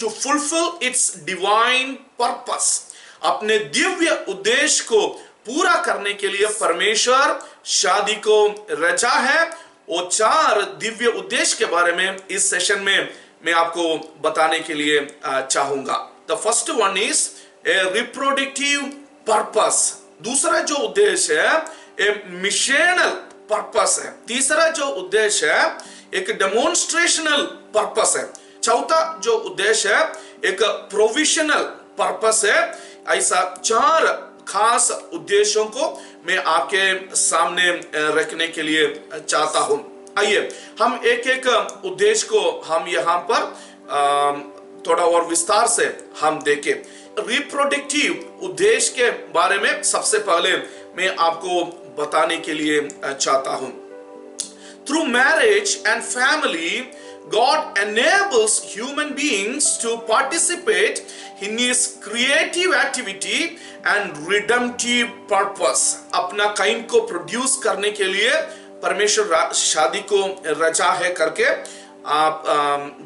To fulfil its divine purpose. अपने दिव्य उद्देश्य को पूरा करने के लिए परमेश्वर शादी को रचा है। वो 4 दिव्य उद्देश्य के बारे में इस सेशन में मैं आपको बताने के लिए चाहूंगा। The first one is a reproductive purpose. दूसरा जो उद्देश्य है ए मिशनल पर्पस है। तीसरा जो उद्देश्य है एक डेमोन्स्ट्रेशनल पर्पस है। चौथा जो उद्देश्य है एक प्रोविजनल पर्पस है। ऐसा 4 खास उद्देश्यों को मैं आपके सामने रखने के लिए चाहता हूं। आइए हम एक एक उद्देश्य को हम यहां पर थोड़ा और विस्तार से हम देखें। रिप्रोडक्टिव उद्देश्य के बारे में सबसे पहले मैं आपको बताने के लिए चाहता हूं। Through marriage and family God enables human beings to participate in His creative activity and redemptive purpose। अपना काइंड को प्रोड्यूस करने के लिए परमेश्वर शादी को रचा है करके आप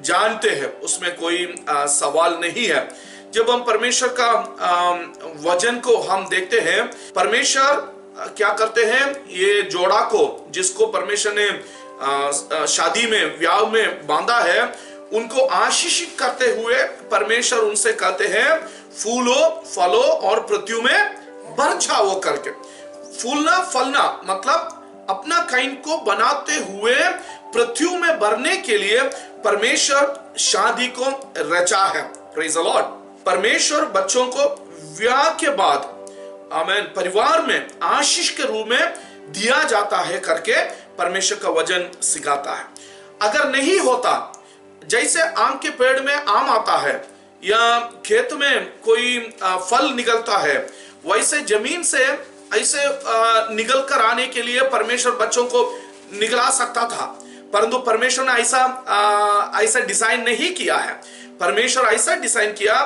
जानते हैं, उसमें कोई सवाल नहीं है। जब हम परमेश्वर का वचन को हम देखते हैं, परमेश्वर क्या करते हैं, ये जोड़ा को जिसको परमेश्वर ने शादी में व्याह में बांधा है, उनको आशीषित करते हुए परमेश्वर उनसे कहते हैं फूलो फलो और पृथ्वी में भर जाओ करके। फूलना फलना मतलब अपना काइंड को बनाते हुए पृथ्वी में भरने के लिए परमेश्वर शादी को रचा है। Praise the Lord. परमेश्वर बच्चों को व्याह के बाद आमीन परिवार में आशीष के रूप में दिया जाता है करके परमेश्वर का वचन सिखाता है। अगर नहीं होता, जैसे आम के पेड़ में आम आता है या खेत में कोई फल निकलता है, वैसे जमीन से ऐसे निकल कर आने के लिए परमेश्वर बच्चों को निकला सकता था, परंतु परमेश्वर ने ऐसा डिजाइन नहीं किया है। परमेश्वर ऐसा डिजाइन किया,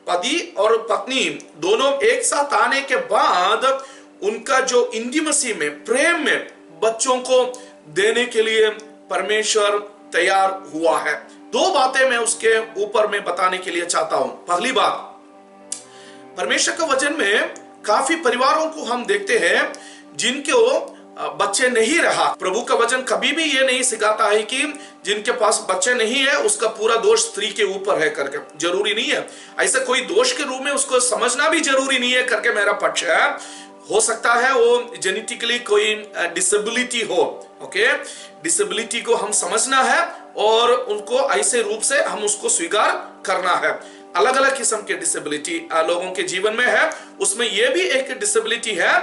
पति और पत्नी दोनों एक साथ आने के बाद उनका जो इंटीमेसी में प्रेम में बच्चों को देने के लिए परमेश्वर तैयार हुआ है। 2 बातें मैं उसके ऊपर में बताने के लिए चाहता हूं। पहली बात, परमेश्वर के वचन में काफी परिवारों को हम देखते हैं जिनको बच्चे नहीं रहा। प्रभु का वचन कभी भी ये नहीं सिखाता है कि जिनके पास बच्चे नहीं है उसका पूरा दोष स्त्री के ऊपर है करके। जरूरी नहीं है, ऐसा कोई दोष के रूप में उसको समझना भी जरूरी नहीं है करके मेरा पक्ष है। हो सकता है वो जेनेटिकली कोई डिसेबिलिटी हो, ओके, डिसेबिलिटी को हम समझना है और उनको ऐसे रूप से हम उसको स्वीकार करना है। अलग अलग किस्म के डिसेबिलिटी लोगों के जीवन में है, उसमें यह भी एक डिसेबिलिटी है,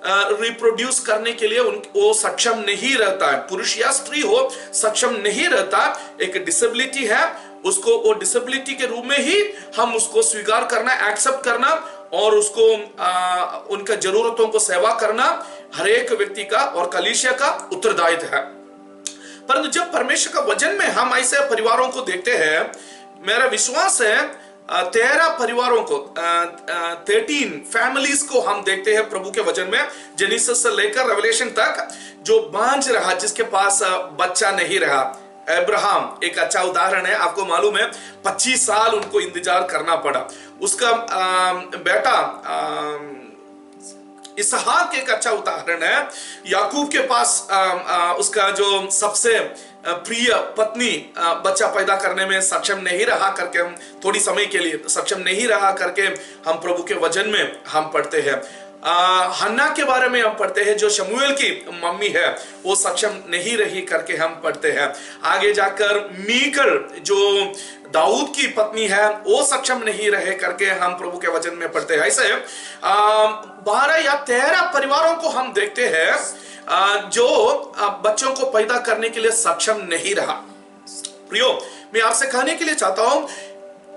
रिप्रोड्यूस करने के लिए वो सक्षम नहीं रहता है। पुरुष या स्त्री हो सक्षम नहीं रहता, एक डिसेबिलिटी है, उसको वो डिसेबिलिटी के रूप में ही हम उसको स्वीकार करना, एक्सेप्ट करना और उसको उनका जरूरतों को सेवा करना हर एक व्यक्ति का और कलीसिया का उत्तरदायित्व है। परंतु जब परमेश्वर का वचन में हम ऐसे परिवारों को देखते हैं, मेरा विश्वास है 13 परिवारों को 13 फैमिलीज को हम देखते हैं प्रभु के वचन में, जेनेसिस से लेकर रेवलेशन तक, जो बांझ रहा, जिसके पास बच्चा नहीं रहा। अब्राहम एक अच्छा उदाहरण है। आपको मालूम है 25 साल उनको इंतजार करना पड़ा। उसका बेटा इसहाक एक अच्छा उदाहरण है। याकूब के पास उसका जो सबसे प्रिय पत्नी बच्चा पैदा करने में सक्षम नहीं रहा करके, हम थोड़ी समय के लिए सक्षम नहीं रहा करके हम प्रभु के वचन में हम पढ़ते हैं। हन्ना के बारे में हम पढ़ते हैं, जो शमूएल की मम्मी है, वो सक्षम नहीं रही करके हम पढ़ते हैं। आगे जाकर मीकल जो दाऊद की पत्नी है, वो सक्षम नहीं रहे करके हम प्रभु के वचन में पढ़ते हैं। ऐसे 12 या 13 परिवारों को हम देखते हैं जो बच्चों को पैदा करने के लिए सक्षम नहीं रहा। प्रियो, मैं आपसे कहने के लिए चाहता हूं,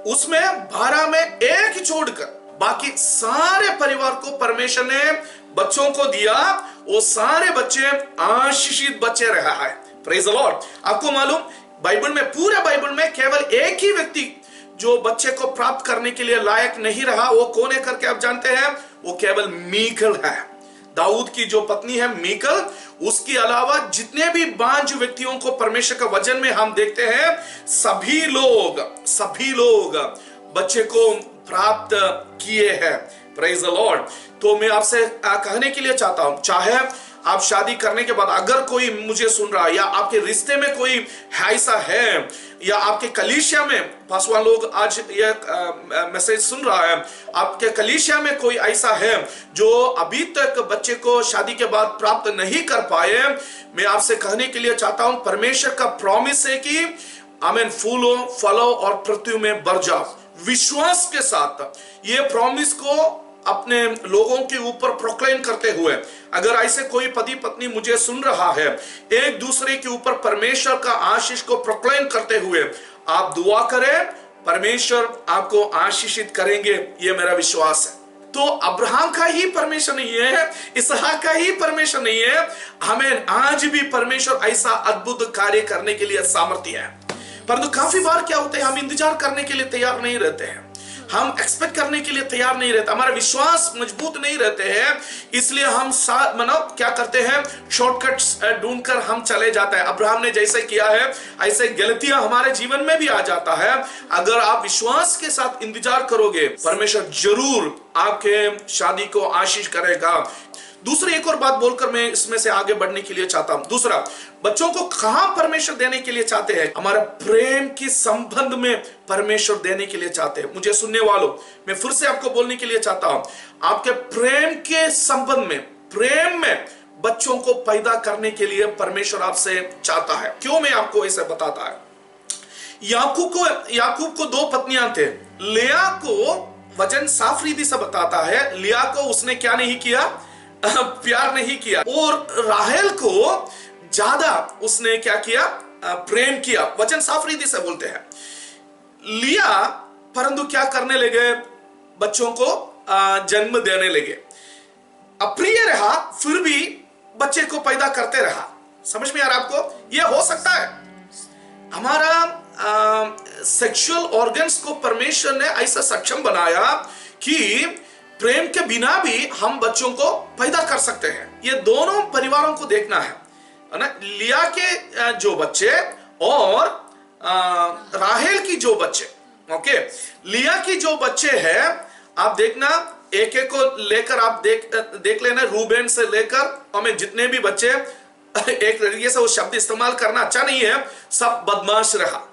उसमें 12 में एक ही छोड़कर बाकी सारे परिवार को परमेश्वर ने बच्चों को दिया। वो सारे बच्चे आशीषित बच्चे रहा है। Praise the Lord. आपको मालूम, बाइबल में, पूरे बाइबल में केवल एक ही व्यक्ति जो बच्चे को प्राप्त करने के लिए लायक नहीं रहा, वो कौन है करके आप जानते हैं? वो केवल मीकल है। दाऊद की जो पत्नी है मीकल, उसके अलावा जितने भी 5 व्यक्तियों को परमेश्वर का वचन में हम देखते हैं, सभी लोग बच्चे को प्राप्त किए हैं। Praise the Lord. तो मैं आपसे कहने के लिए चाहता हूं, चाहे आप शादी करने के बाद अगर कोई मुझे सुन रहा है, या आपके रिश्ते में कोई ऐसा है, या आपके कलीसिया में, पासवान लोग आज ये मैसेज सुन रहा है, आपके कलीसिया में कोई ऐसा है जो अभी तक बच्चे को शादी के बाद प्राप्त नहीं कर पाए, मैं आपसे कहने के लिए चाहता हूं, परमेश्वर का प्रॉमिस है कि आमीन, फूलो फलो और पृथ्वी में बढ़ जाओ। विश्वास के साथ ये प्रॉमिस को अपने लोगों के ऊपर प्रोक्लेम करते हुए, अगर ऐसे कोई पति पत्नी मुझे सुन रहा है, एक दूसरे के ऊपर परमेश्वर का आशीष को प्रोक्लेम करते हुए आप दुआ करें, परमेश्वर आपको आशीषित करेंगे, ये मेरा विश्वास है। तो अब्राहम का ही परमेश्वर नहीं है, इसहाक का ही परमेश्वर नहीं है, हमें आज भी परमेश्वर ऐसा अद्भुत कार्य करने के लिए सामर्थ्य है। परंतु काफी बार क्या होता है, हम इंतजार करने के लिए तैयार नहीं रहते हैं, हम एक्सपेक्ट करने के लिए तैयार नहीं रहते, हमारा विश्वास मजबूत नहीं रहते हैं, इसलिए हम क्या करते हैं, शॉर्टकट्स ढूंढकर हम चले जाते हैं। अब्राहम ने जैसे किया है, ऐसे गलतियां हमारे जीवन में भी आ जाता है। अगर आप विश्वास के साथ इंतजार करोगे, परमेश्वर जरूर आपके शादी को आशीष करेगा। दूसरी एक और बात बोलकर मैं इसमें से आगे बढ़ने के लिए चाहता हूं। दूसरा, बच्चों को कहां परमेश्वर देने के लिए चाहते हैं? हमारा प्रेम की संबंध में परमेश्वर देने के लिए चाहते हैं। मुझे सुनने वालों, मैं फिर से आपको बोलने के लिए चाहता हूं, आपके प्रेम के संबंध में, प्रेम में बच्चों को पैदा करने के लिए परमेश्वर आपसे चाहता है। क्यों मैं आपको ऐसे बताता है? याकूब को 2 पत्नियां थे। लिया को वचन साफ रीति से बताता है, लिया को उसने क्या नहीं किया, प्यार नहीं किया, और राहेल को ज्यादा उसने क्या किया, प्रेम किया। वचन साफ रीति से बोलते हैं। लिया परंतु क्या करने लगे, बच्चों को जन्म देने लगे। अप्रिय रहा, फिर भी बच्चे को पैदा करते रहा। समझ में आ रहा आपको? यह हो सकता है, हमारा सेक्सुअल ऑर्गन्स को परमेश्वर ने ऐसा सक्षम बनाया कि प्रेम के बिना भी हम बच्चों को पैदा कर सकते हैं। ये दोनों परिवारों को देखना है ना। लिया के जो बच्चे और राहेल की जो बच्चे, ओके, लिया की जो बच्चे हैं, आप देखना, एक एक को लेकर आप देख लेना, रूबेन से लेकर हमें जितने भी बच्चे, एक तरीके से वो शब्द इस्तेमाल करना अच्छा नहीं है, सब बदमाश रहा,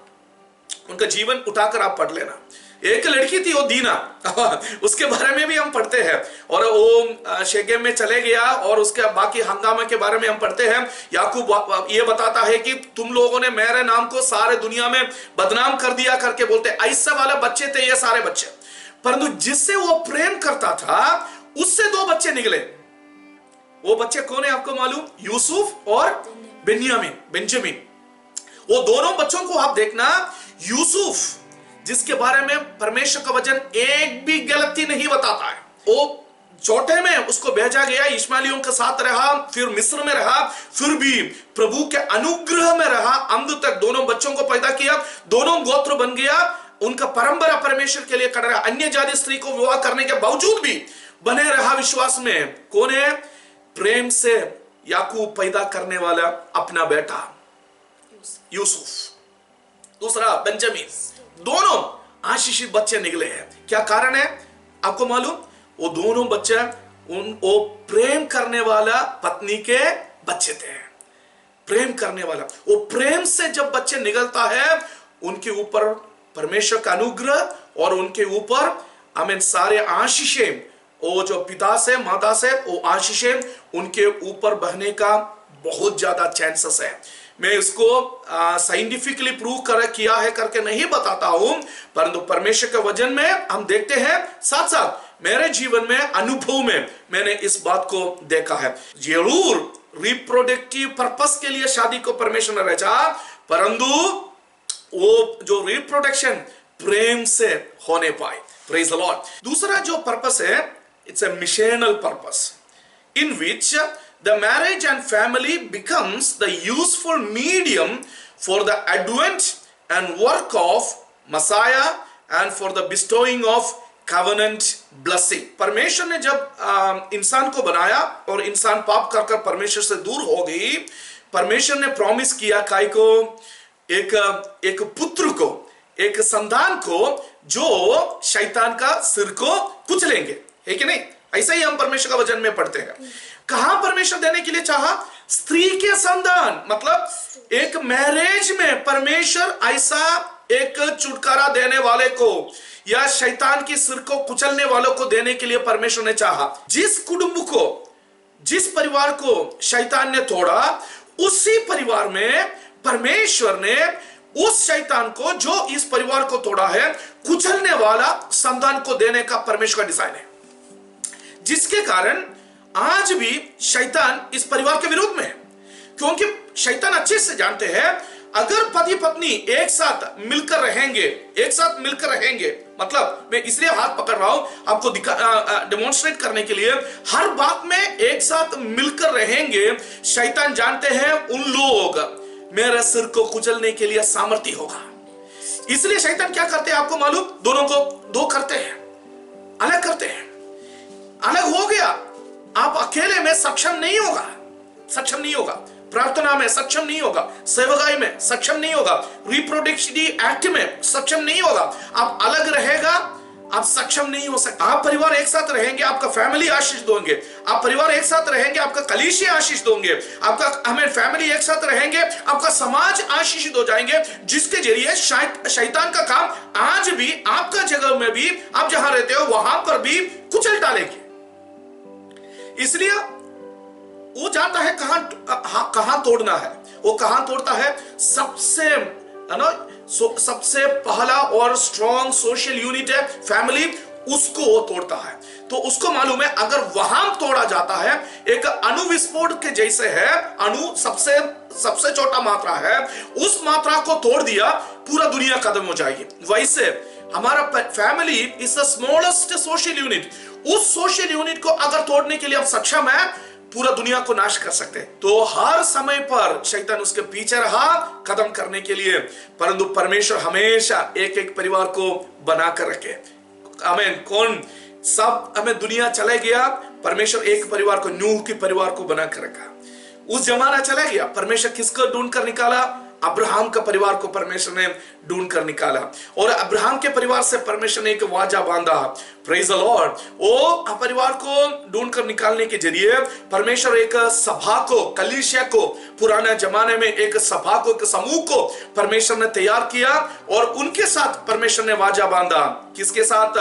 उनका जीवन उठाकर आप पढ़ लेना। एक लड़की थी, वो दीना, उसके बारे में भी हम पढ़ते हैं, और वो शेकेम में चले गया, और उसके बाकी हंगामे के बारे में हम पढ़ते हैं। याकूब ये बताता है कि तुम लोगों ने मेरे नाम को सारे दुनिया में बदनाम कर दिया करके बोलते, ऐसे वाले बच्चे थे ये सारे बच्चे। परंतु जिससे वो प्रेम करता था, उससे 2 बच्चे निकले। वो बच्चे कौन है आपको मालूम? यूसुफ और बेंजामिन। वो दोनों बच्चों को आप देखना, यूसुफ जिसके बारे में परमेश्वर का वचन एक भी गलती नहीं बताता है, वो छोटे में उसको भेजा गया, इश्माएलियों के साथ रहा, फिर मिस्र में रहा, फिर भी प्रभु के अनुग्रह में रहा, अंत तक दोनों बच्चों को पैदा किया, दोनों गोत्र बन गया, उनका परंपरा परमेश्वर के लिए कर रहा। अन्य जाति स्त्री को विवाह करने के बावजूद भी बने रहा विश्वास में। कौन है? प्रेम से याकूब पैदा करने वाला अपना बेटा यूसुफ, दूसरा बेंजामिन, दोनों आशीषित बच्चे निकले हैं। क्या कारण है आपको मालूम? वो दोनों बच्चे वो प्रेम करने वाला पत्नी के बच्चे थे। प्रेम करने वाला, वो प्रेम से जब बच्चे निकलता है, उनके ऊपर परमेश्वर का अनुग्रह और उनके ऊपर आमीन सारे आशीषें, वो जो पिता से माता से वो आशीषें उनके ऊपर बहने का बहुत ज्यादा चांसेस है। मैं इसको साइंटिफिकली प्रूव किया है करके नहीं बताता हूं, परंतु परमेश्वर के वचन में हम देखते हैं, साथ साथ मेरे जीवन में, अनुभव में मैंने इस बात को देखा है। जरूर रिप्रोडक्टिव पर्पस के लिए शादी को परमेश्वर ने रचा, परंतु वो जो रिप्रोडक्शन प्रेम से होने पाए। Praise the Lord. दूसरा जो पर्पस है, it's a missional purpose in which the marriage and family becomes the useful medium for the advent and work of Messiah and for the bestowing of covenant blessing. परमेश्वर ने जब इंसान को बनाया और इंसान पाप कर परमेश्वर से दूर हो गई, परमेश्वर ने प्रॉमिस किया काय को, एक पुत्र को, एक संतान को जो शैतान का सिर को कुचलेंगे, है कि नहीं? ऐसा ही हम परमेश्वर का वचन में पढ़ते हैं। कहां परमेश्वर देने के लिए चाहा? स्त्री के संतान, मतलब एक मैरिज में परमेश्वर ऐसा एक छुटकारा देने वाले को या शैतान की सिर को कुचलने वालों को देने के लिए परमेश्वर ने चाहा। जिस कुटुंब को, जिस परिवार को शैतान ने तोड़ा, उसी परिवार में परमेश्वर ने उस शैतान को जो इस परिवार को तोड़ा है, कुचलने वाला संतान को देने का परमेश्वर का डिजाइन है, जिसके कारण आज भी शैतान इस परिवार के विरोध में है। क्योंकि शैतान अच्छे से जानते हैं, अगर पति पत्नी एक साथ मिलकर रहेंगे, मतलब मैं इसलिए हाथ पकड़ रहा हूं आपको डेमोन्स्ट्रेट करने के लिए, हर बात में एक साथ मिलकर रहेंगे, शैतान जानते हैं उन लोग मेरे सिर को कुचलने के लिए सामर्थ्य होगा। इसलिए शैतान क्या करते हैं आपको मालूम? दोनों को दो करते हैं, अलग करते हैं। अलग हो गया, आप अकेले में सक्षम नहीं होगा, प्रार्थना में सक्षम नहीं होगा, सेवकाई में सक्षम नहीं होगा, रिप्रोडक्टिव एक्ट में सक्षम नहीं होगा। आप अलग रहेगा, आप सक्षम नहीं हो सकते। आप परिवार एक साथ रहेंगे, आपका फैमिली आशीष दोगे। आप परिवार एक साथ रहेंगे, आपका कलीसिया आशीष दोगे। आपका फैमिली एक साथ रहेंगे, आपका समाज आशीषित हो जाएंगे, जिसके जरिए शैतान का काम आज भी आपका जगह में भी, आप जहां रहते हो वहां पर भी कुचल डालेंगे। इसलिए वो जानता है कहां तोड़ना है। वो कहां तोड़ता है? सबसे पहला और स्ट्रॉन्ग सोशल यूनिट है फैमिली, उसको वो तोड़ता है। तो उसको मालूम है अगर वहां तोड़ा जाता है, एक अणु विस्फोट के जैसे है, अणु सबसे छोटा मात्रा है, उस मात्रा को तोड़ दिया पूरा दुनिया खत्म हो जाएगी। वैसे हमारा family is the smallest social unit. उस सोशल यूनिट को अगर तोड़ने के लिए आप सक्षम है, पूरा दुनिया को नाश कर सकते हैं। तो हर समय पर शैतान उसके पीछे रहा खत्म करने के लिए, परंतु परमेश्वर हमेशा एक परिवार को बनाकर रखे। आमीन। कौन सब हमें दुनिया चले गया, परमेश्वर एक परिवार को, नूह के परिवार को बनाकर रखा। उस जमाना चला गया, परमेश्वर किसको ढूंढ कर निकाला? अब्राहम का परिवार को परमेश्वर ने ढूंढ कर निकाला, और अब्राहम के परिवार से परमेश्वर ने एक वाचा बांधा। Praise the Lord. वो परिवार को ढूंढ कर निकालने के जरिए परमेश्वर एक सभा को, कलीसिया को, पुराने जमाने में एक सभा को, एक समूह को परमेश्वर ने तैयार किया, और उनके साथ परमेश्वर ने वाचा बांधा। किसके साथ?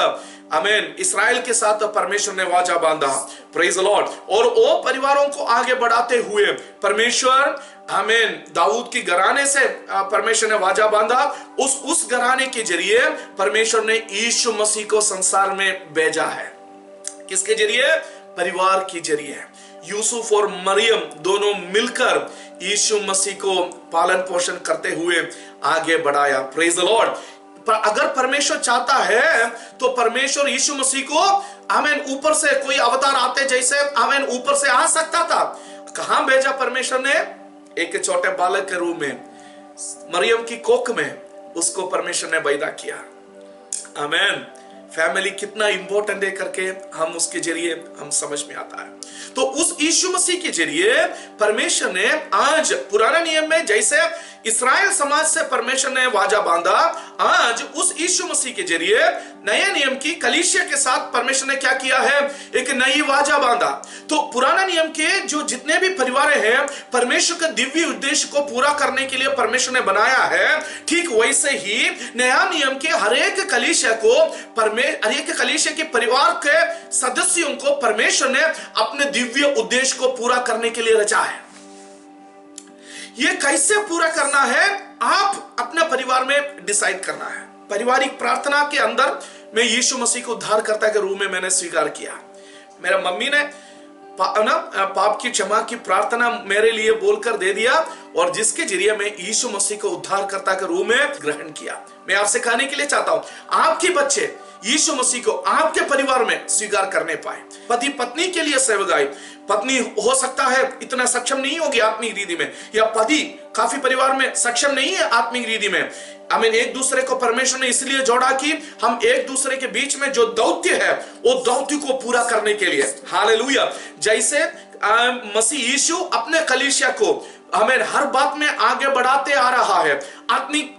आमीन, इस्राएल के साथ परमेश्वर ने वाचा बांधा। Praise the Lord. और वो परिवारों को आगे बढ़ाते हुए परमेश्वर, आमीन, दाऊद की घराने से परमेश्वर ने वाचा बांधा। उस घराने के जरिए परमेश्वर ने यीशु मसीह को संसार में भेजा है। किसके जरिए? परिवार के जरिए। यूसुफ और मरियम दोनों मिलकर यीशु मसीह को पालन पोषण करते हुए आगे बढ़ाया। Praise the Lord. पर अगर परमेश्वर चाहता है तो परमेश्वर यीशु मसीह को, आमीन, ऊपर से कोई अवतार आते जैसे, आमीन, ऊपर से आ सकता था। कहां भेजा परमेश्वर ने? एक छोटे बालक के रूप में, मरियम की कोख में उसको परमेश्वर ने पैदा किया। आमीन। फैमिली कितना इंपॉर्टेंट है करके हम उसके जरिए हम समझ में आता है। तो उस यीशु मसीह के जरिए परमेश्वर ने आज पुराने नियम में जैसे इस्राएल समाज से परमेश्वर ने वाचा बांधा, आज उस यीशु मसीह के जरिए नए नियम की कलीसिया के साथ परमेश्वर ने क्या किया है? एक नई वाचा बांधा। तो पुराना नियम के जो जितने भी परिवार हैं, परमेश्वर के दिव्य उद्देश्य को पूरा करने के लिए परमेश्वर ने बनाया है। ठीक वैसे ही नया नियम के हर एक कलीसिया को, हर एक कलीसिया के परिवार के सदस्यों को परमेश्वर ने अपने दिव्य उद्देश्य को पूरा करने के लिए रचा है। ये कैसे पूरा करना है? आप अपने परिवार में डिसाइड करना है। पारिवारिक प्रार्थना के अंदर मैं यीशु मसीह को उद्धारकर्ता के रूप में मैंने स्वीकार किया। मेरा मम्मी ने पाप की क्षमा की प्रार्थना मेरे लिए बोलकर दे दिया, और जिसके जरिए मैं यीशु मसीह को उद्धारकर्ता के रूप में ग्रहण किया। मैं आपसे कहने के लिए चाहता हूं, आपके बच्चे यीशु मसीह को आपके परिवार में स्वीकार करने पाए। पति पत्नी के लिए सेवकाई, पत्नी हो सकता है इतना सक्षम नहीं होगी आत्मिक रीति में, या पति काफी परिवार में सक्षम नहीं है आत्मिक रीति में। हमें एक दूसरे को परमेश्वर ने इसलिए जोड़ा कि हम एक दूसरे के बीच में जो दौत्य है वो दौत्य को पूरा करने के लिए। हालेलुया। जैसे मसीह यीशु अपने कलीसिया को हमें हर बात में आगे बढ़ाते आ रहा है, आत्मिक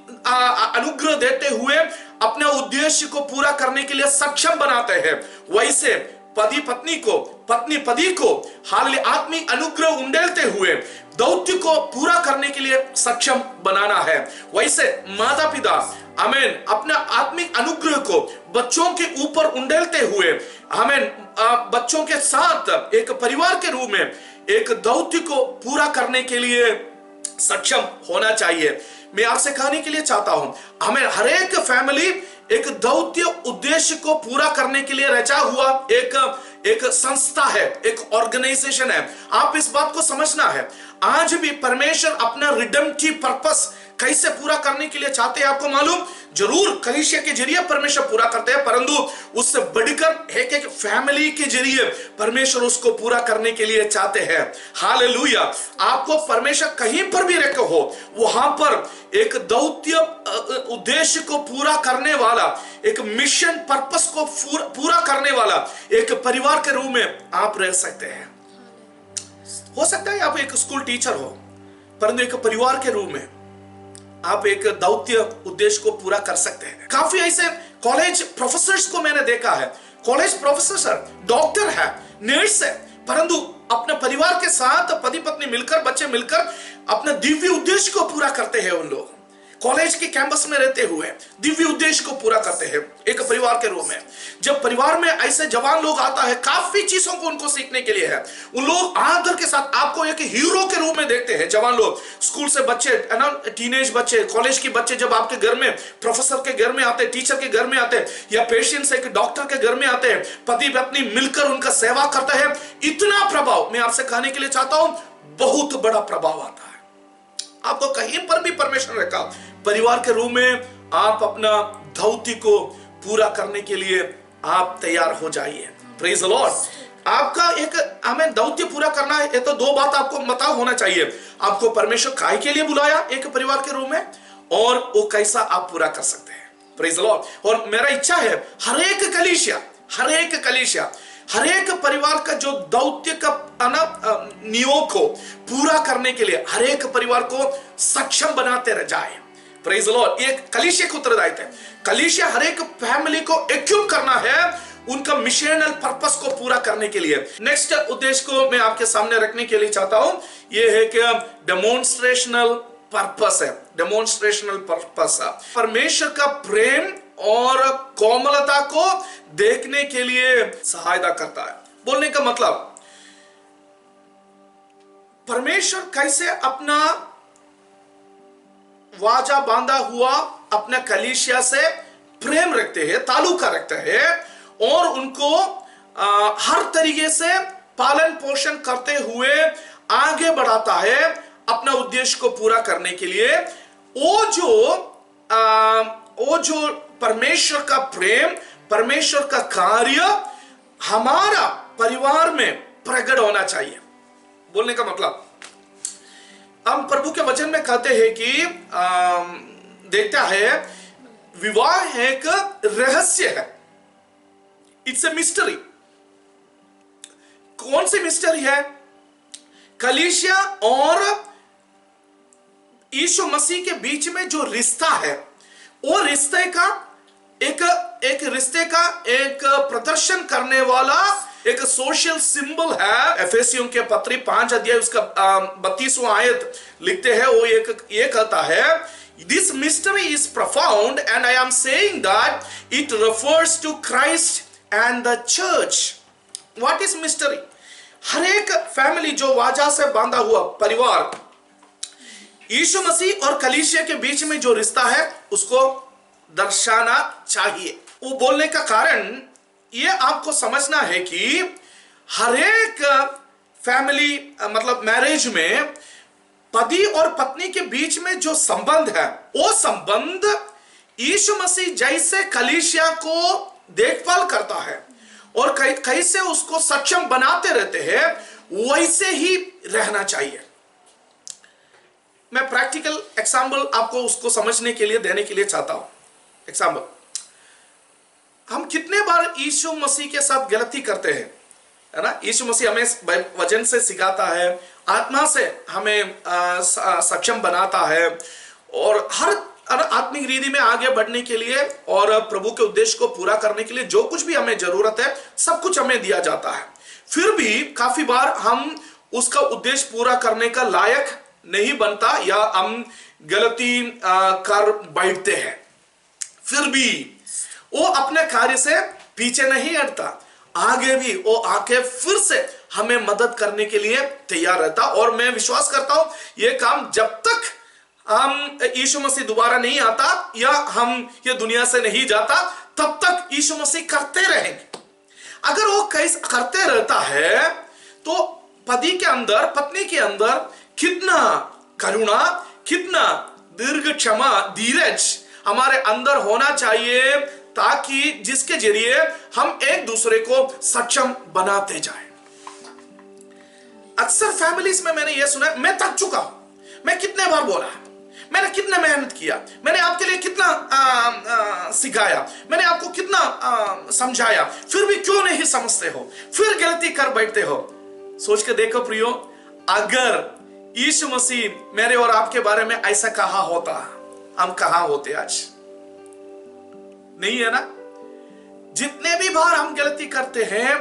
अनुग्रह देते हुए अपने उद्देश्य को पूरा करने के लिए सक्षम बनाते हैं, वैसे पति पत्नी को, पत्नी पति को हाल आत्मिक अनुग्रह उंडेलते हुए दौत्य को पूरा करने के लिए सक्षम बनाना है। वैसे माता पिता हमें अपना आत्मिक अनुग्रह को बच्चों के ऊपर उंडेलते हुए हमें बच्चों के साथ एक परिवार के रूप में एक दौत्य को पूरा करने के लिए सक्षम होना चाहिए। मैं आपसे कहने के लिए चाहता हूं, हमें हर एक फैमिली एक दौत्य उद्देश्य को पूरा करने के लिए रचा हुआ एक संस्था है, एक ऑर्गेनाइजेशन है। आप इस बात को समझना है, आज भी परमेश्वर अपना रिडेम्पटिव पर्पस कैसे पूरा करने के लिए चाहते हैं आपको मालूम? जरूर कलीसिया के जरिए परमेश्वर पूरा करते हैं, परंतु उससे बढ़कर एक फैमिली के जरिए परमेश्वर उसको पूरा करने के लिए चाहते हैं। हालेलुया। आपको परमेश्वर कहीं पर भी रखे हो, वहां पर एक दौत्य उद्देश्य को पूरा करने वाला, एक मिशन पर्पस को पूरा करने वाला एक परिवार के रूप में आप रह सकते हैं। हो सकता है आप एक स्कूल टीचर हो, परंतु एक परिवार के रूप में आप एक दौत्य उद्देश्य को पूरा कर सकते हैं। काफी ऐसे कॉलेज प्रोफेसर्स को मैंने देखा है, कॉलेज प्रोफेसर डॉक्टर है, नर्स है, परंतु अपने परिवार के साथ पति पत्नी मिलकर, बच्चे मिलकर अपने दिव्य उद्देश्य को पूरा करते हैं। उन लोग कॉलेज के कैंपस में रहते हुए दिव्य उद्देश्य को पूरा करते हैं एक परिवार के रूप में। जब परिवार में ऐसे जवान लोग आता है, काफी चीजों को उनको सीखने के लिए है। उन लोग आदर के साथ आपको एक हीरो के रूप में देखते हैं। जवान लोग, स्कूल से बच्चे है ना, टीनेज बच्चे, कॉलेज के बच्चे जब आपके घर में, प्रोफेसर के घर में आते, टीचर के घर में आते, या पेशेंट से डॉक्टर के घर में आते हैं, पति पत्नी मिलकर उनका सेवा करते हैं, इतना प्रभाव मैं आपसे कहने के लिए चाहता हूं, बहुत बड़ा प्रभाव आता है। आपको कहीं पर भी परमेश्वर रखा, परिवार के रूप में आप अपना दौत्य को पूरा करने के लिए आप तैयार हो जाइए। Praise the Lord. आपका एक हमें दौत्य पूरा करना है, ये तो दो बात आपको पता होना चाहिए। आपको परमेश्वर काय के लिए बुलाया एक परिवार के रूप में, और वो कैसा आप पूरा कर सकते हैं। Praise the Lord. और मेरा इच्छा है हर एक कलीसिया, हर एक परिवार का जो दौत्य का नियोग को पूरा करने के लिए हर एक परिवार को सक्षम बनाते रह जाए। Praise the Lord. एक कलीसिया का उत्तरदायित्व है, कलीसिया हर एक फैमिली को इक्विप करना है उनका मिशनल पर्पस को पूरा करने के लिए। नेक्स्ट उद्देश्य को मैं आपके सामने रखने के लिए चाहता हूं, यह है कि डेमोन्स्ट्रेशनल पर्पस है। डेमोन्स्ट्रेशनल पर्पस परमेश्वर का प्रेम और कोमलता को देखने के लिए सहायता करता है। बोलने का मतलब, परमेश्वर कैसे अपना वाजा बांधा हुआ अपना कलीसिया से प्रेम रखते हैं, ताल्लुका रखते हैं, और उनको हर तरीके से पालन पोषण करते हुए आगे बढ़ाता है अपना उद्देश्य को पूरा करने के लिए। वो जो परमेश्वर का प्रेम, परमेश्वर का कार्य हमारा परिवार में प्रकट होना चाहिए। बोलने का मतलब, हम प्रभु के वचन में कहते हैं कि देखता है, विवाह एक रहस्य है, इट्स ए मिस्टरी। कौन सी मिस्टरी है? कलीसिया और यीशु मसीह के बीच में जो रिश्ता है, वो रिश्ते का एक प्रदर्शन करने वाला एक सोशल सिंबल है। एफेसियों के पत्री 5 अध्याय उसका 32वां आयत लिखते हैं, वो ये कहता है, this mystery is profound and I am saying that it refers to Christ and the church. What is mystery? हर एक फैमिली जो वाजा से बांधा हुआ परिवार, यीशु मसीह और कलीसिया के बीच में जो रिश्ता है उसको दर्शाना चाहिए। वो बोलने का कारण ये आपको समझना है कि हर एक फैमिली मतलब मैरिज में पति और पत्नी के बीच में जो संबंध है, वो संबंध यीशु मसीह जैसे कलीसिया को देखभाल करता है और कैसे उसको सक्षम बनाते रहते हैं, वैसे ही रहना चाहिए। मैं प्रैक्टिकल एग्जाम्पल आपको उसको समझने के लिए देने के लिए चाहता हूं। एग्जाम्पल, हम कितने बार यीशु मसीह के साथ गलती करते हैं, है ना। यीशु मसीह हमें वचन से सिखाता है, आत्मा से हमें सक्षम बनाता है, और हर आत्मिक रीति में आगे बढ़ने के लिए और प्रभु के उद्देश्य को पूरा करने के लिए जो कुछ भी हमें जरूरत है, सब कुछ हमें दिया जाता है। फिर भी काफी बार हम उसका उद्देश्य पूरा करने का लायक नहीं बनता, या हम गलती कर बैठते हैं। फिर भी वो अपने कार्य से पीछे नहीं हटता, आगे भी वो आके फिर से हमें मदद करने के लिए तैयार रहता। और मैं विश्वास करता हूं ये काम जब तक हम यीशु मसीह दोबारा नहीं आता या हम ये दुनिया से नहीं जाता, तब तक यीशु मसीह करते रहेंगे। अगर वो कैसे करते रहता है तो पति के अंदर, पत्नी के अंदर कितना करुणा, कितना दीर्घ क्षमा, धीरज हमारे अंदर होना चाहिए, ताकि जिसके जरिए हम एक दूसरे को सक्षम बनाते जाएं। अक्सर फैमिलीज में मैंने यह सुना, मैं थक चुका हूं, मैं कितने बार बोला, मैंने कितना मेहनत किया, मैंने आपके लिए कितना सिखाया, मैंने आपको कितना समझाया, फिर भी क्यों नहीं समझते हो, फिर गलती कर बैठते हो। सोच के देखो प्रियो, अगर यीशु मसीह मेरे और आपके बारे में ऐसा कहा होता, हम कहां होते आज? नहीं है ना। जितने भी बार हम गलती करते हैं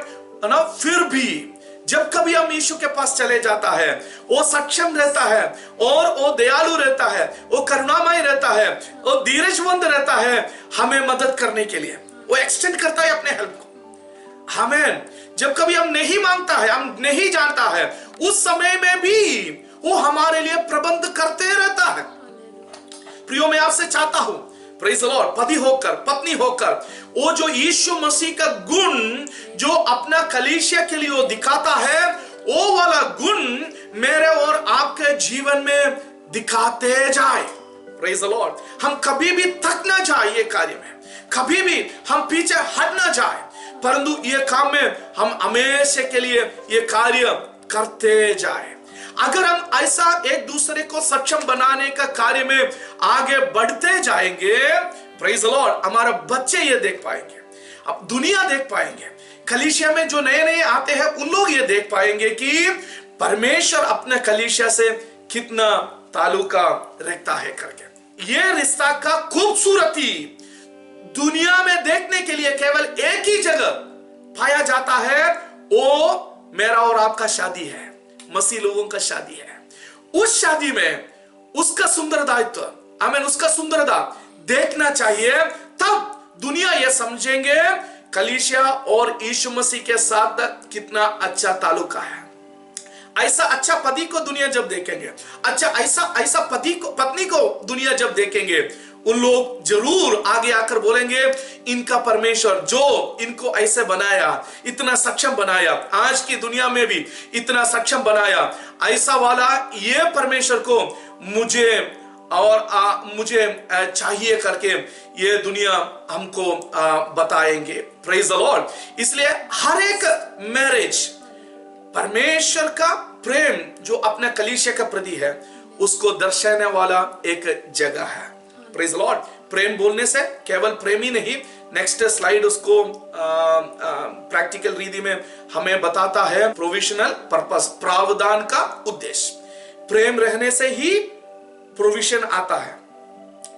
ना, फिर भी जब कभी हम यीशु के पास चले जाता है, वो सक्षम रहता है, और वो दयालु रहता है, वो करुणामय रहता है, वो धीरजवंत रहता है हमें मदद करने के लिए। वो एक्सटेंड करता है अपने हेल्प को हमें। जब कभी हम नहीं मांगता है, हम नहीं जानता है, उस समय में भी वो हमारे लिए प्रबंध करते रहता है। प्रियो, मैं आपसे चाहता हूं, प्रेज़ द लॉर्ड, पति होकर, पत्नी होकर, वो जो यीशु मसीह का गुण जो अपना कलीसिया के लिए वो दिखाता है, वो वाला गुण मेरे और आपके जीवन में दिखाते जाए। प्रेज़ द लॉर्ड, हम कभी भी थक ना जाए ये कार्य में, कभी भी हम पीछे हट ना जाए, परंतु ये काम में हम हमेशा के लिए ये कार्य करते जाए। अगर हम ऐसा एक दूसरे को सक्षम बनाने का कार्य में आगे बढ़ते जाएंगे, प्रेज़ द लॉर्ड, हमारे बच्चे ये देख पाएंगे, अब दुनिया देख पाएंगे, कलीसिया में जो नए नए आते हैं उन लोग ये देख पाएंगे कि परमेश्वर अपने कलीसिया से कितना ताल्लुका रखता है करके। ये रिश्ता का खूबसूरती दुनिया में देखने के लिए केवल एक ही जगह पाया जाता है, वो मेरा और आपका शादी है, मसीह लोगों का शादी है। उस शादी में उसका सुंदर दायित्व, हमें उसका सुंदरता देखना चाहिए, तब दुनिया यह समझेंगे कलीसिया और यीशु मसीह के साथ कितना अच्छा ताल्लुका है। ऐसा अच्छा पति को दुनिया जब देखेंगे, अच्छा ऐसा पत्नी को दुनिया जब देखेंगे, उन लोग जरूर आगे आकर बोलेंगे, इनका परमेश्वर जो इनको ऐसे बनाया, इतना सक्षम बनाया, आज की दुनिया में भी इतना सक्षम बनाया, ऐसा वाला ये परमेश्वर को मुझे चाहिए करके ये दुनिया हमको बताएंगे। Praise the Lord. इसलिए हर एक मैरिज परमेश्वर का प्रेम जो अपने कलीसिया के प्रति है, उसको दर्शाने वाला एक जगह है। Praise the Lord. प्रेम बोलने से केवल प्रेम ही नहीं, नेक्स्ट स्लाइड उसको प्रैक्टिकल रीति में हमें बताता है प्रोविजनल पर्पस, प्रावधान का उद्देश्य। प्रेम रहने से ही प्रोविजन आता है।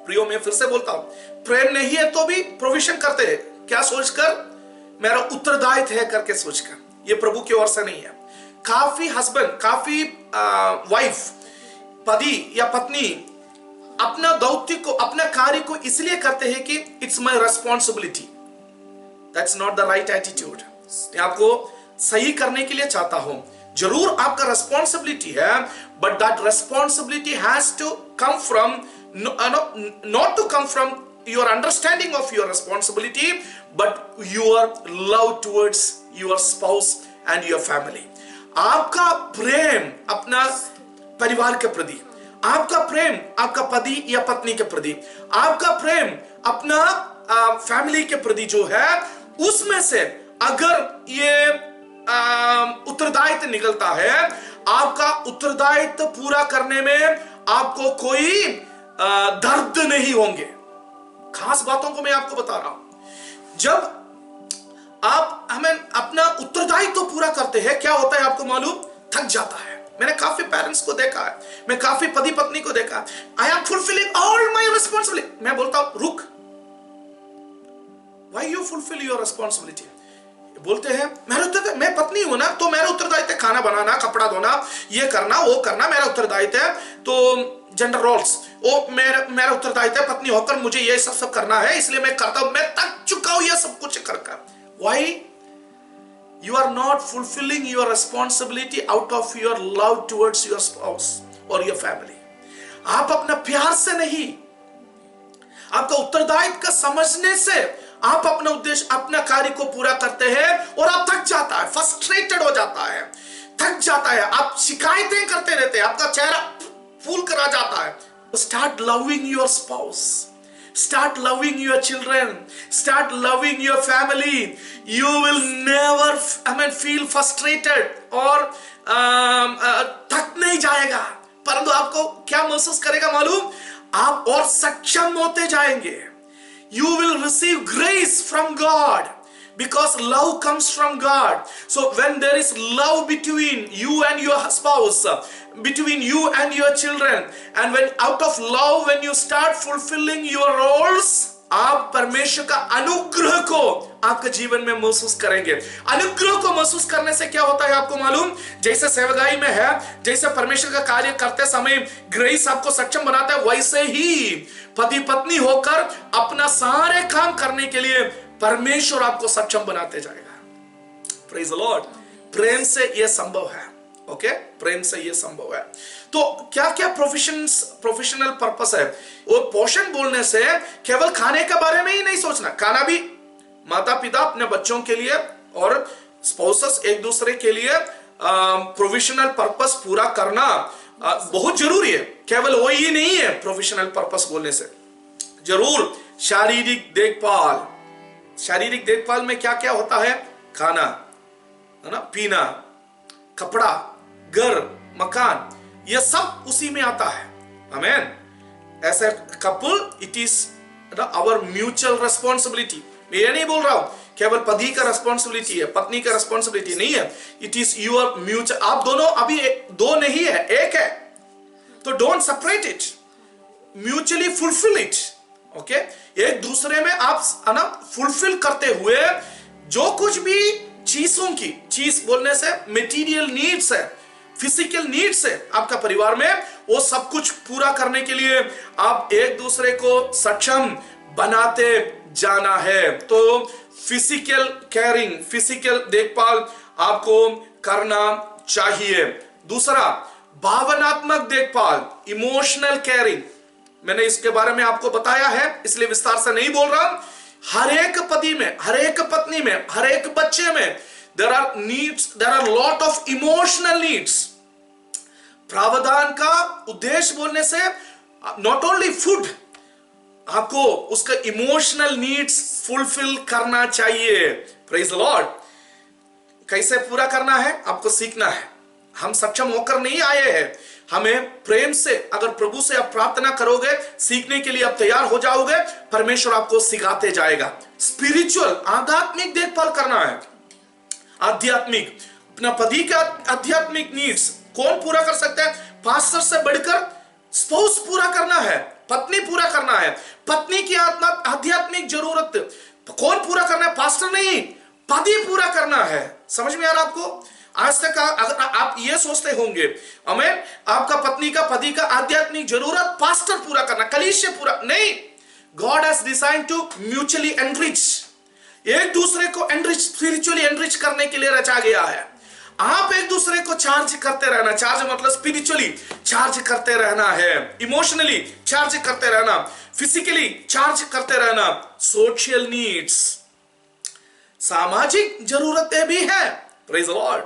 प्रियो, मैं फिर से बोलता हूं, प्रेम नहीं है तो भी प्रोविजन करते हैं, क्या सोचकर? मेरा उत्तरदायित्व है करके सोचकर। ये प्रभु की ओर से नहीं है। काफी हस्बैंड, काफी वाइफ, पति या पत्नी अपना दौत्य को, अपना कार्य को इसलिए करते हैं कि it's my responsibility. That's not the right attitude. मैं आपको सही करने के लिए चाहता हूं, जरूर आपका रेस्पॉन्सिबिलिटी है, but that responsibility has to come from, not to come from your understanding of your responsibility, but your love towards your spouse and your family. आपका प्रेम अपना परिवार के प्रति, आपका प्रेम आपका पति या पत्नी के प्रति, आपका प्रेम अपना फैमिली के प्रति जो है, उसमें से अगर ये उत्तरदायित्व निकलता है, आपका उत्तरदायित्व पूरा करने में आपको कोई दर्द नहीं होंगे। खास बातों को मैं आपको बता रहा हूं। जब आप हमें अपना उत्तरदायित्व तो पूरा करते हैं, क्या होता है आपको मालूम? थक जाता है। मैंने काफी पेरेंट्स को देखा है, मैं काफी पति पत्नी को देखा है, I am fulfilling all my responsibility. मैं बोलता हूं रुक, why you fulfil your responsibility? बोलते हैं मैं पत्नी हूं ना, तो मेरा उत्तरदायित्व है खाना बनाना, कपड़ा धोना, ये करना वो करना, मेरा उत्तरदायित्व है। तो जेंडर रोल्स, वो मेरा उत्तरदायित्व है, पत्नी होकर मुझे ये सब करना है, इसलिए मैं करता हूं। मैं थक चुका हूं ये सब कुछ कर। Why? You are not fulfilling your responsibility out of your love towards your spouse or your family. आप अपना प्यार से नहीं, आपका उत्तरदायित्व का समझने से आप अपना उद्देश्य, अपना कार्य को पूरा करते हैं और आप थक जाता है, फ्रस्ट्रेटेड हो जाता है, थक जाता है, आप शिकायतें करते रहते हैं, आपका चेहरा फूल करा जाता है। Start loving your spouse. Start loving your children. Start loving your family. You will never feel frustrated और थक नहीं जाएगा, परंतु आपको क्या महसूस करेगा मालूम? आप और सक्षम होते जाएंगे। You will receive grace from God because love comes from God. So when there is love between you and your spouse, between you and your children, and when out of love when you start fulfilling your roles, आप परमेश्वर का अनुग्रह को आपके जीवन में महसूस करेंगे। अनुग्रह को महसूस करने से क्या होता है आपको मालूम? जैसे सेवकाई में है, जैसे परमेश्वर का कार्य करते समय ग्रेस आपको सक्षम बनाता है, वैसे ही पति पत्नी होकर अपना सारे काम करने के लिए परमेश्वर आपको सक्षम बनाते जाएगा। Praise the Lord. प्रेम से यह संभव है। ओके, प्रेम से यह संभव है। तो क्या क्या प्रोफेशनल पर्पस है? वो पोषण बोलने से केवल खाने के बारे में ही नहीं सोचना, खाना भी माता पिता अपने बच्चों के लिए और स्पाउसेस एक दूसरे के लिए प्रोफेशनल पर्पस पूरा करना बहुत जरूरी है। केवल वही ही नहीं है प्रोफेशनल पर्पस बोलने से। जरूर शारीरिक देखभाल, शारीरिक देखभाल में क्या क्या होता है? खाना है ना, पीना, कपड़ा, घर, मकान, यह सब उसी में आता है। Amen. As a couple it is our mutual responsibility. मैं ये नहीं बोल रहा हूं केवल पति का रिस्पॉन्सिबिलिटी है, पत्नी का रिस्पॉन्सिबिलिटी नहीं है। It is your mutual. आप दोनों अभी दो नहीं है, एक है, तो don't separate it, mutually fulfil it. Okay, एक दूसरे में आप ना फुलफिल करते हुए जो कुछ भी चीजों की, चीज बोलने से मटेरियल नीड्स है, फिजिकल नीड्स है आपका परिवार में, वो सब कुछ पूरा करने के लिए आप एक दूसरे को सक्षम बनाते जाना है। तो फिजिकल केयरिंग, फिजिकल देखभाल आपको करना चाहिए। दूसरा, भावनात्मक देखभाल, इमोशनल केयरिंग। मैंने इसके बारे में आपको बताया है, इसलिए विस्तार से नहीं बोल रहा। हर एक पति में, हर एक पत्नी में, हर एक बच्चे में there are needs, there are lot of emotional needs. प्रावधान का उद्देश्य बोलने से not only food, आपको उसका इमोशनल नीड्स फुलफिल करना चाहिए। Praise the Lord. कैसे पूरा करना है आपको सीखना है। हम सक्षम होकर नहीं आए हैं, हमें प्रेम से, अगर प्रभु से आप प्रार्थना करोगे, सीखने के लिए आप तैयार हो जाओगे, परमेश्वर आपको सिखाते जाएगा। स्पिरिचुअल, आध्यात्मिक देखभाल करना है। आध्यात्मिक, अपना पति का आध्यात्मिक नीड्स कौन पूरा कर सकता है? पास्टर से बढ़कर स्पाउस पूरा करना है, पत्नी पूरा करना है। पत्नी की आध्यात्मिक जरूरत कौन पूरा करना है? पास्टर नहीं, पति पूरा करना है। समझ में आ रहा आपको? आज तक अगर आप ये सोचते होंगे हमें आपका पत्नी का, पति का आध्यात्मिक जरूरत पास्टर पूरा करना, कलीसिया पूरा नहीं। God has designed to mutually enrich, एक दूसरे को एनरिच, स्पिरिचुअली एनरिच करने के लिए रचा गया है। आप एक दूसरे को चार्ज करते रहना, चार्ज मतलब स्पिरिचुअली चार्ज करते रहना है, इमोशनली चार्ज करते रहना, फिजिकली चार्ज करते रहना। सोशल नीड्स, सामाजिक जरूरतें भी है। Praise the Lord.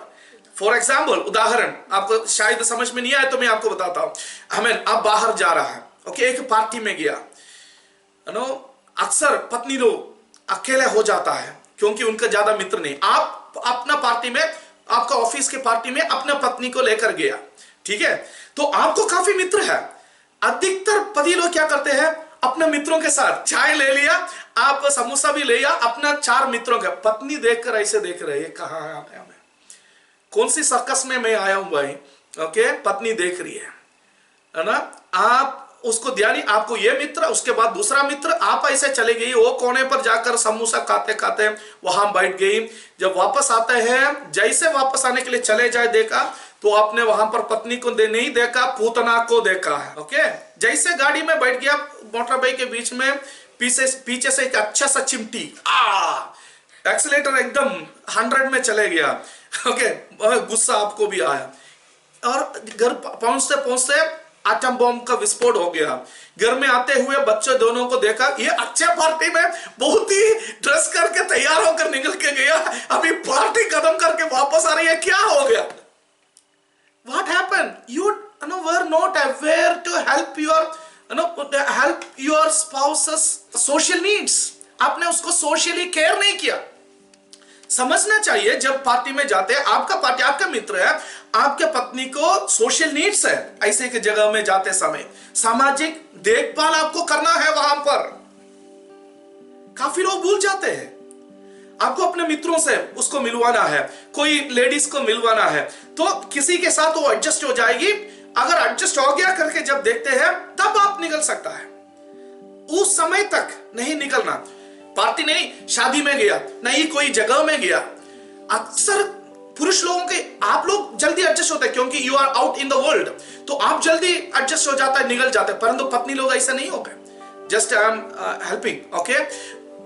For example, उदाहरण आपको शायद समझ में नहीं आए तो मैं आपको बताता हूं। हमें अब बाहर जा रहा है, ओके, एक पार्टी में गया, अक्सर पत्नी लोग अकेले हो जाता है क्योंकि उनका ज्यादा मित्र नहीं। आप अपना पार्टी में, आपका ऑफिस के पार्टी में अपना पत्नी को लेकर गया, ठीक है, तो आपको काफी मित्र है। अधिकतर पति लोग क्या करते हैं, अपने मित्रों के साथ चाय ले लिया, आप समोसा भी ले लिया, अपना 4 मित्रों का, पत्नी देखकर ऐसे देख रहे हैं, कहाँ आया मैं, कौन सी सर्कस में मैं आया हूं भाई, ओके, पत्नी देख रही है ना। आप उसको ध्यान, आपको ये मित्र, उसके बाद दूसरा मित्र, आप ऐसे चले गई, वो कोने पर जाकर समोसा खाते खाते वहां बैठ गई। जब वापस आते हैं, जैसे वापस आने के लिए चले जाए, देखा तो आपने वहां पर पत्नी को नहीं देखा, पूतना को देखा है, ओके। जैसे गाड़ी में बैठ गया, मोटरबाइक के बीच में पीछे से एक अच्छा सा चिमटी, एक्सीलेटर एकदम 100 में चले गया, ओके, गुस्सा आपको भी आया, और घर पहुंचते पहुंचते एटम बॉम्ब का विस्फोट हो गया। घर में आते हुए बच्चे दोनों को देखा, ये अच्छे पार्टी में बहुत ही ड्रेस करके तैयार होकर निकल के गया, अभी पार्टी खत्म करके वापस आ रही है, क्या हो गया? What happened? You were not aware to help your spouse's social needs. आपने उसको सोशली केयर नहीं किया। समझना चाहिए, जब पार्टी में जाते हैं, आपका पार्टी, आपका मित्र है, आपके पत्नी को सोशल नीड्स है, ऐसे की जगह में जाते समय सामाजिक देखभाल आपको करना है। वहां पर काफी लोग भूल जाते हैं, आपको अपने मित्रों से उसको मिलवाना है, कोई लेडीज को मिलवाना है, तो किसी के साथ वो एडजस्ट हो जाएगी। अगर एडजस्ट हो गया करके जब देखते हैं, तब आप निकल सकता है, उस समय तक नहीं निकलना। पार्टी नहीं, शादी में गया, नहीं कोई जगह में गया, अक्सर पुरुष लोगों के, आप लोग जल्दी एडजस्ट होते हैं क्योंकि you are out in the world, तो आप जल्दी एडजस्ट हो जाता है, निकल जाते हैं, परंतु पत्नी लोग ऐसा नहीं होगा, just I am helping, okay.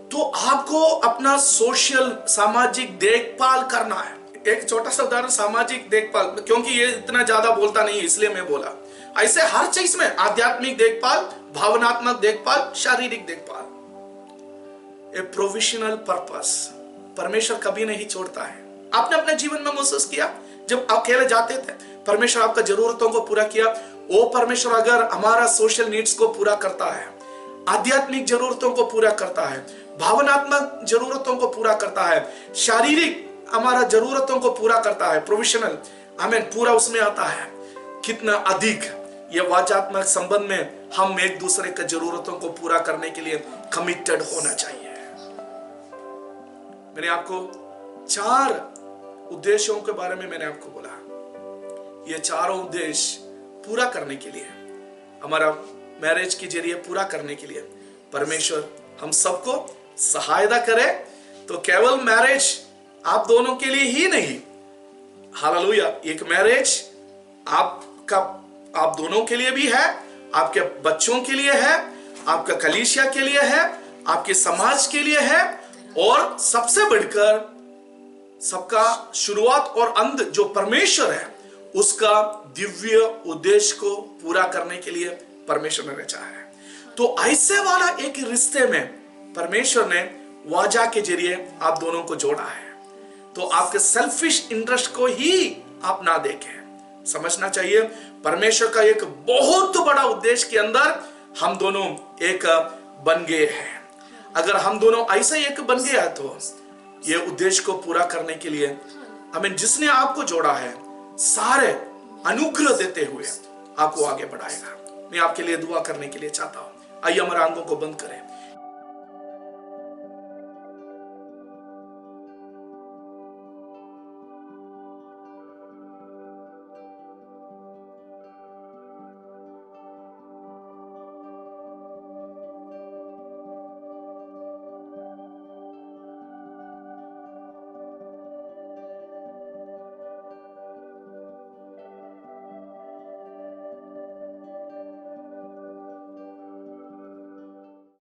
तो आपको अपना सोशल, सामाजिक देखभाल करना है। एक छोटा सा उदाहरण, सामाजिक देखभाल, क्योंकि ये इतना ज्यादा बोलता नहीं है इसलिए मैं बोला, ऐसे हर चीज में आध्यात्मिक देखभाल, भावनात्मक देखभाल, शारीरिक देखभाल, ए प्रोविजनल पर्पस, परमेश्वर कभी नहीं छोड़ता है। आपने अपने जीवन में महसूस किया, जब अकेले जाते थे, परमेश्वर आपका जरूरतों को पूरा किया। वो परमेश्वर अगर हमारा सोशल नीड्स को पूरा करता है, आध्यात्मिक जरूरतों को पूरा करता है, भावनात्मक जरूरतों को पूरा करता है, शारीरिक हमारा जरूरतों को पूरा करता है, प्रोविजनल, आमीन, पूरा उसमें आता है, कितना अधिक ये वाचात्मक संबंध में हम एक दूसरे के जरूरतों को पूरा करने के लिए कमिटेड होना चाहिए। मैंने आपको 4 उद्देश्यों के बारे में मैंने आपको बोला, ये चारों उद्देश्य पूरा करने के लिए, हमारा मैरिज के जरिए पूरा करने के लिए परमेश्वर हम सबको सहायता करे। तो केवल मैरिज आप दोनों के लिए ही नहीं, हालेलुया, एक मैरिज आप दोनों के लिए भी है, आपके बच्चों के लिए है, आपका कलीसिया के लिए है, आपके समाज के लिए है, और सबसे बढ़कर सबका शुरुआत और अंत जो परमेश्वर है, उसका दिव्य उद्देश्य को पूरा करने के लिए परमेश्वर ने रचा है। तो ऐसे वाला एक रिश्ते में परमेश्वर ने वाजा के जरिए आप दोनों को जोड़ा है। तो आपके सेल्फिश इंटरेस्ट को ही आप ना देखें, समझना चाहिए परमेश्वर का एक बहुत बड़ा उद्देश्य के अंदर हम दोनों एक बन गए हैं। अगर हम दोनों ऐसे एक बन गया तो ये उद्देश्य को पूरा करने के लिए हमें जिसने आपको जोड़ा है, सारे अनुग्रह देते हुए आपको आगे बढ़ाएगा। मैं आपके लिए दुआ करने के लिए चाहता हूं। आइए हमारे आंखों को बंद करें।